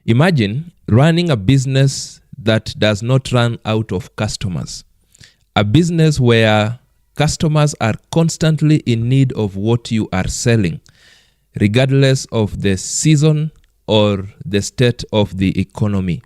Imagine running a business that does not run out of customers. A business where customers are constantly in need of what you are selling, regardless of the season or the state of the economy.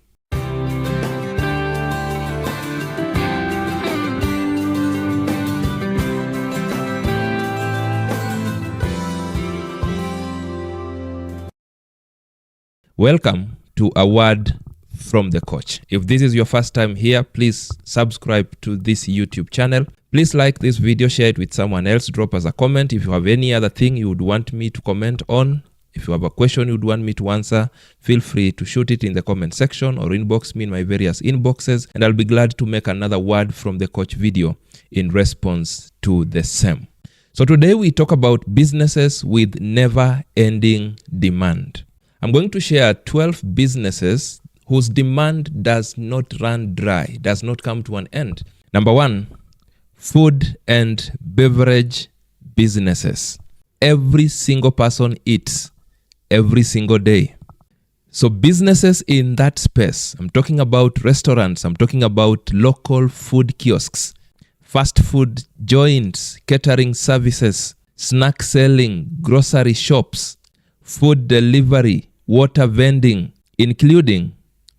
Welcome to A Word from the Coach. If this is your first time here, please subscribe to this YouTube channel. Please like this video, share it with someone else, drop us a comment. If you have any other thing you would want me to comment on, if you have a question you would want me to answer, feel free to shoot it in the comment section or inbox me in my various inboxes, and I'll be glad to make another Word from the Coach video in response to the same. So today we talk about businesses with never-ending demand. I'm going to share 12 businesses whose demand does not run dry, does not come to an end. Number 1, food and beverage businesses. Every single person eats every single day. So businesses in that space, I'm talking about restaurants, I'm talking about local food kiosks, fast food joints, catering services, snack selling, grocery shops, food delivery, water vending, including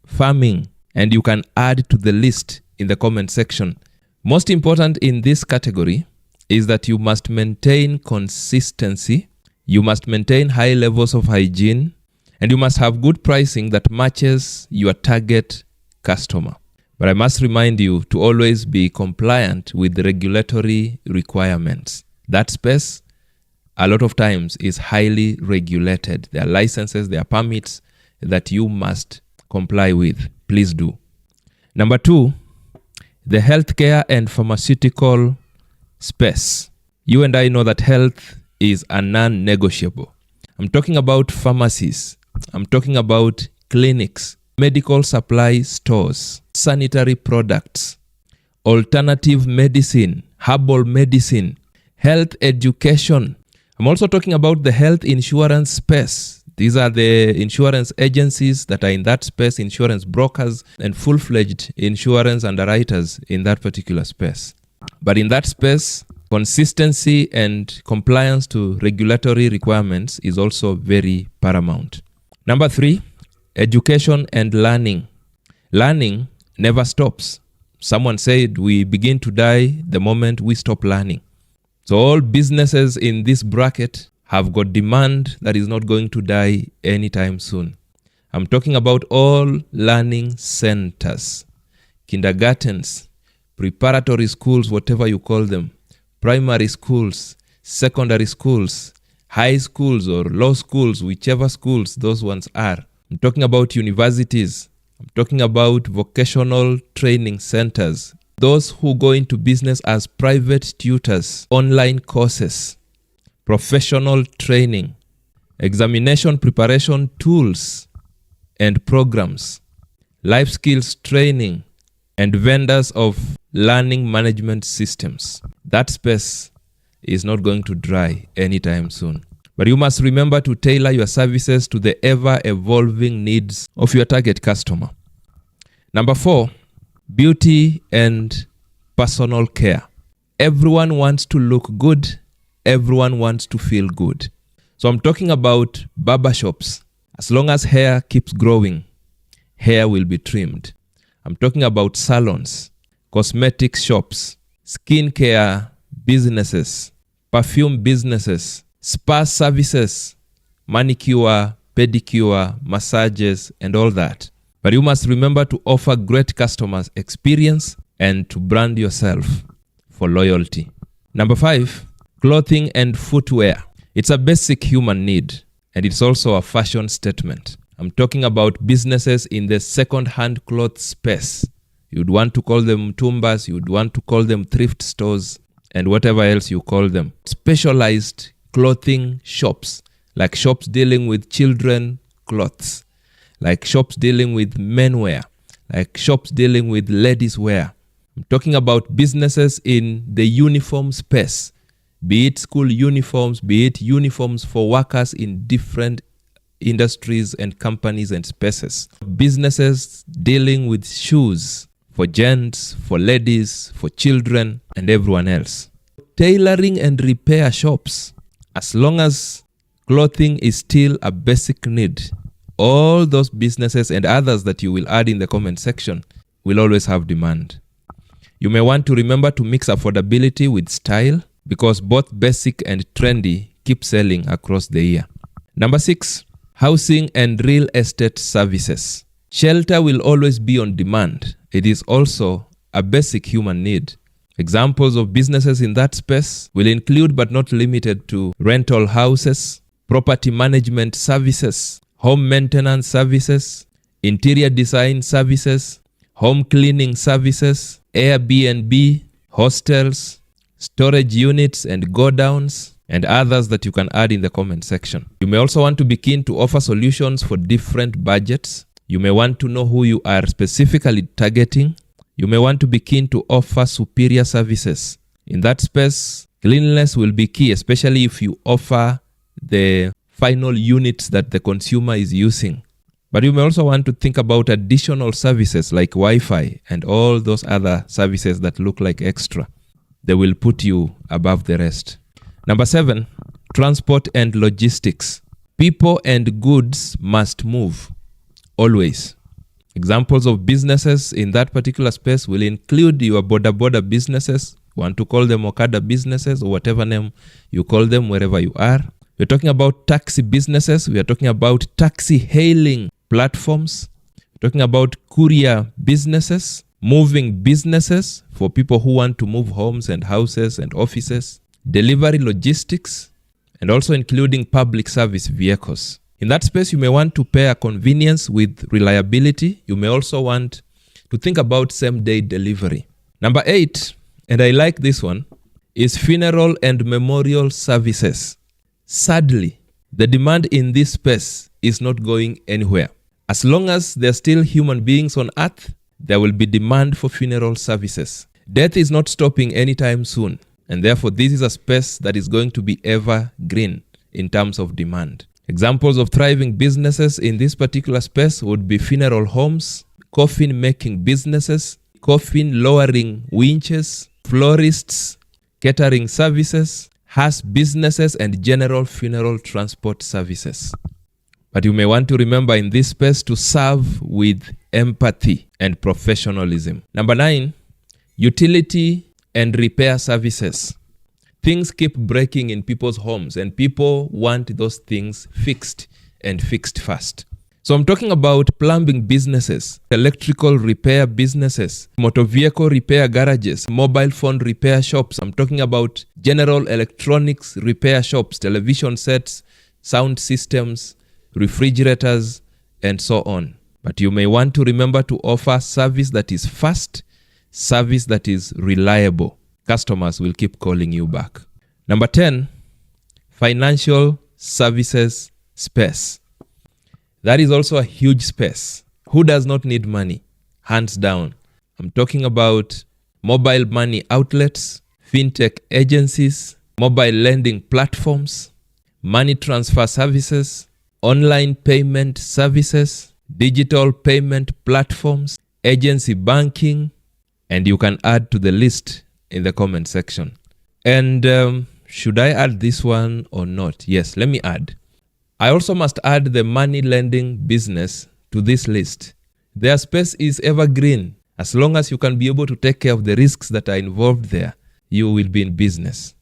farming, and you can add to the list in the comment section. Most important in this category is that you must maintain consistency, you must maintain high levels of hygiene, and you must have good pricing that matches your target customer. But I must remind you to always be compliant with the regulatory requirements. That space, a lot of times, is highly regulated. There are licenses, there are permits that you must comply with. Please do. Number 2, the healthcare and pharmaceutical space. You and I know that health is a non-negotiable. I'm talking about pharmacies. I'm talking about clinics, medical supply stores, sanitary products, alternative medicine, herbal medicine, health education. I'm also talking about the health insurance space. These are the insurance agencies that are in that space, insurance brokers, and full-fledged insurance underwriters in that particular space. But in that space, consistency and compliance to regulatory requirements is also very paramount. Number 3, education and learning. Learning never stops. Someone said we begin to die the moment we stop learning. So all businesses in this bracket have got demand that is not going to die anytime soon. I'm talking about all learning centers, kindergartens, preparatory schools, whatever you call them, primary schools, secondary schools, high schools or law schools, whichever schools those ones are. I'm talking about universities. I'm talking about vocational training centers. Those who go into business as private tutors, online courses, professional training, examination preparation tools and programs, life skills training, and vendors of learning management systems. That space is not going to dry anytime soon. But you must remember to tailor your services to the ever-evolving needs of your target customer. Number 4, beauty and personal care. Everyone wants to look good. Everyone wants to feel good. So I'm talking about barbershops. As long as hair keeps growing, hair will be trimmed. I'm talking about salons, cosmetics shops, skincare businesses, perfume businesses, spa services, manicure, pedicure, massages, and all that. But you must remember to offer great customers experience and to brand yourself for loyalty. Number 5, clothing and footwear. It's a basic human need, and it's also a fashion statement. I'm talking about businesses in the second-hand clothes space. You'd want to call them tumbas, you'd want to call them thrift stores, and whatever else you call them. Specialized clothing shops, like shops dealing with children clothes, like shops dealing with menwear, like shops dealing with ladies wear. I'm talking about businesses in the uniform space, be it school uniforms, be it uniforms for workers in different industries and companies and spaces. Businesses dealing with shoes for gents, for ladies, for children, and everyone else. Tailoring and repair shops. As long as clothing is still a basic need, all those businesses and others that you will add in the comment section will always have demand. You may want to remember to mix affordability with style, because both basic and trendy keep selling across the year. Number 6, housing and real estate services. Shelter will always be on demand. It is also a basic human need. Examples of businesses in that space will include but not limited to rental houses, property management services, home maintenance services, interior design services, home cleaning services, Airbnb, hostels, storage units and godowns, and others that you can add in the comment section. You may also want to be keen to offer solutions for different budgets. You may want to know who you are specifically targeting. You may want to be keen to offer superior services. In that space, cleanliness will be key, especially if you offer the final units that the consumer is using. But you may also want to think about additional services like Wi-Fi and all those other services that look like extra. They will put you above the rest. Number 7, transport and logistics. People and goods must move, always. Examples of businesses in that particular space will include your border businesses. You want to call them Okada businesses or whatever name you call them wherever you are. We're talking about taxi businesses. We are talking about taxi hailing platforms. We're talking about courier businesses, moving businesses for people who want to move homes and houses and offices, delivery logistics, and also including public service vehicles. In that space, you may want to pair convenience with reliability. You may also want to think about same-day delivery. Number 8, and I like this one, is funeral and memorial services. Sadly, the demand in this space is not going anywhere. As long as there are still human beings on earth, there will be demand for funeral services. Death is not stopping anytime soon, and therefore this is a space that is going to be evergreen in terms of demand. Examples of thriving businesses in this particular space would be funeral homes, coffin making businesses, coffin lowering winches, florists, catering services, hearse businesses, and general funeral transport services. But you may want to remember in this space to serve with empathy and professionalism. Number 9, utility and repair services. Things keep breaking in people's homes and people want those things fixed and fixed fast. So I'm talking about plumbing businesses, electrical repair businesses, motor vehicle repair garages, mobile phone repair shops. I'm talking about general electronics repair shops, television sets, sound systems, refrigerators, and so on. But you may want to remember to offer service that is fast, service that is reliable. Customers will keep calling you back. Number 10, financial services space. That is also a huge space. Who does not need money? Hands down. I'm talking about mobile money outlets, fintech agencies, mobile lending platforms, money transfer services, online payment services, digital payment platforms, agency banking, and you can add to the list in the comment section. And should I add this one or not? Yes, let me add. I also must add the money lending business to this list. Their space is evergreen. As long as you can be able to take care of the risks that are involved there, you will be in business.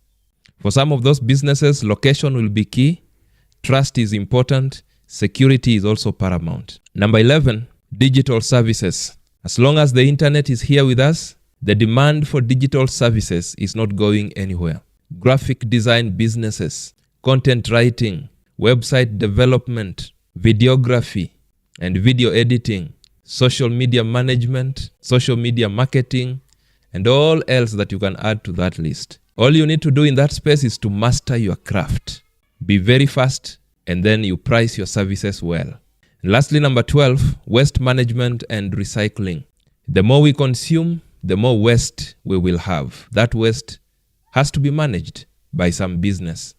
For some of those businesses, location will be key. Trust is important. Security is also paramount. Number 11, digital services. As long as the internet is here with us, the demand for digital services is not going anywhere. Graphic design businesses, content writing, website development, videography and video editing, social media management, social media marketing, and all else that you can add to that list. All you need to do in that space is to master your craft. Be very fast, and then you price your services well. And lastly, number 12, waste management and recycling. The more we consume, the more waste we will have. That waste has to be managed by some business.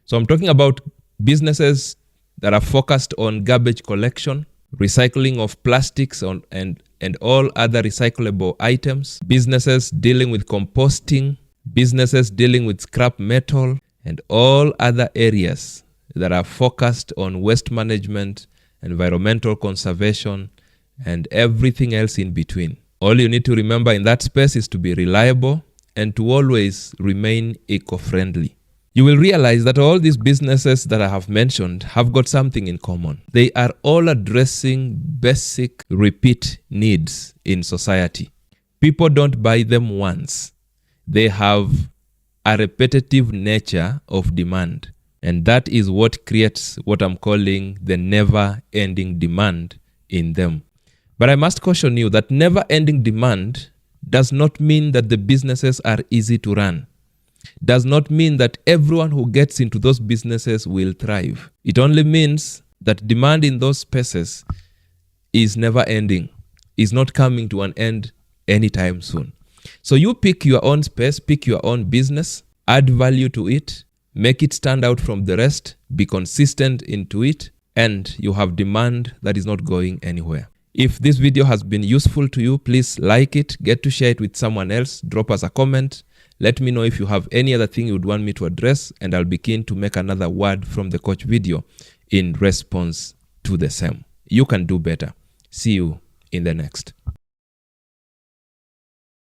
So I'm talking about businesses that are focused on garbage collection, recycling of plastics and all other recyclable items, businesses dealing with composting, businesses dealing with scrap metal, and all other areas that are focused on waste management, environmental conservation, and everything else in between. All you need to remember in that space is to be reliable and to always remain eco-friendly. You will realize that all these businesses that I have mentioned have got something in common. They are all addressing basic repeat needs in society. People don't buy them once. They have a repetitive nature of demand. And that is what creates what I'm calling the never-ending demand in them. But I must caution you that never-ending demand does not mean that the businesses are easy to run. Does not mean that everyone who gets into those businesses will thrive. It only means that demand in those spaces is never ending, is not coming to an end anytime soon. So you pick your own space, pick your own business, add value to it, make it stand out from the rest, be consistent into it, and you have demand that is not going anywhere. If this video has been useful to you, please like it, get to share it with someone else, drop us a comment. Let me know if you have any other thing you would want me to address, and I'll be keen to make another word from the coach video in response to the same. You can do better. See you in the next.